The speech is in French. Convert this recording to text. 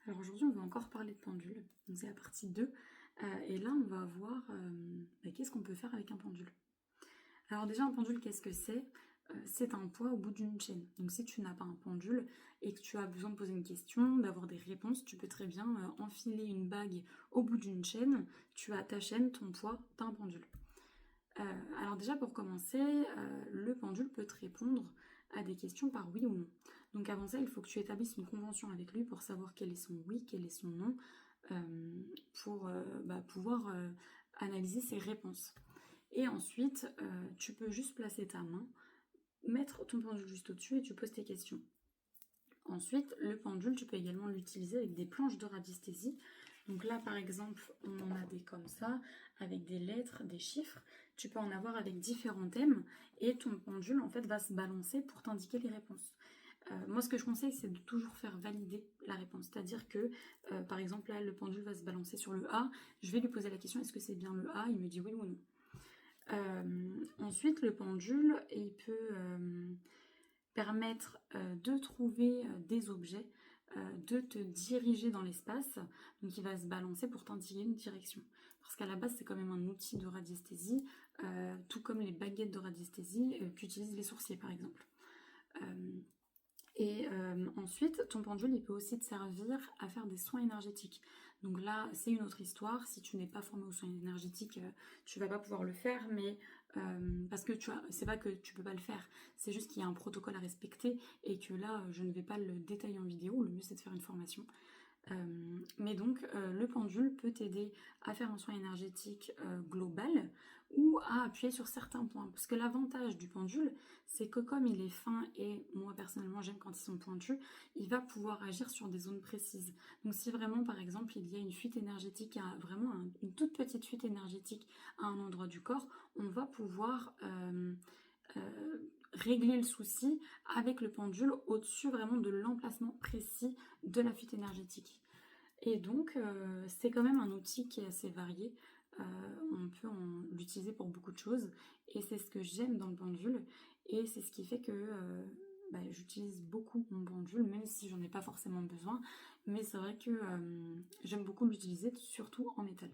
Alors aujourd'hui, on va encore parler de pendule. Donc c'est la partie 2. Et là, on va voir qu'est-ce qu'on peut faire avec un pendule. Alors déjà, un pendule, qu'est-ce que c'est? C'est un poids au bout d'une chaîne. Donc si tu n'as pas un pendule et que tu as besoin de poser une question, d'avoir des réponses, tu peux très bien enfiler une bague au bout d'une chaîne. Tu as ta chaîne, ton poids, t'as un pendule. Alors déjà pour commencer, le pendule peut te répondre à des questions par oui ou non. Donc avant ça, il faut que tu établisses une convention avec lui pour savoir quel est son oui, quel est son non, pour pouvoir analyser ses réponses. Et ensuite, tu peux juste placer ta main, mettre ton pendule juste au-dessus et tu poses tes questions. Ensuite, le pendule, tu peux également l'utiliser avec des planches de radiesthésie. Donc là, par exemple, on en a des comme ça, avec des lettres, des chiffres. Tu peux en avoir avec différents thèmes et ton pendule, en fait, va se balancer pour t'indiquer les réponses. Moi, ce que je conseille, c'est de toujours faire valider la réponse. C'est-à-dire que, par exemple, là, le pendule va se balancer sur le A. Je vais lui poser la question, est-ce que c'est bien le A? Il me dit oui ou non. Ensuite, le pendule, il peut permettre de trouver des objets, de te diriger dans l'espace. Donc il va se balancer pour t'indiquer une direction. Parce qu'à la base, c'est quand même un outil de radiesthésie, tout comme les baguettes de radiesthésie qu'utilisent les sourciers, par exemple. Et ensuite, ton pendule, il peut aussi te servir à faire des soins énergétiques. Donc là, c'est une autre histoire. Si tu n'es pas formé aux soins énergétiques, tu vas pas pouvoir le faire, mais parce que c'est pas que tu peux pas le faire, c'est juste qu'il y a un protocole à respecter et que là, je ne vais pas le détailler en vidéo. Le mieux, c'est de faire une formation. Mais donc, le pendule peut t'aider à faire un soin énergétique global ou à appuyer sur certains points. Parce que l'avantage du pendule, c'est que comme il est fin et moi personnellement j'aime quand ils sont pointus, il va pouvoir agir sur des zones précises. Donc si vraiment par exemple il y a une fuite énergétique, vraiment une toute petite fuite énergétique à un endroit du corps, on va pouvoir régler le souci avec le pendule au-dessus vraiment de l'emplacement précis de la fuite énergétique. Et donc, c'est quand même un outil qui est assez varié. On peut l'utiliser pour beaucoup de choses. Et c'est ce que j'aime dans le pendule. Et c'est ce qui fait que j'utilise beaucoup mon pendule, même si j'en ai pas forcément besoin. Mais c'est vrai que j'aime beaucoup l'utiliser, surtout en métal.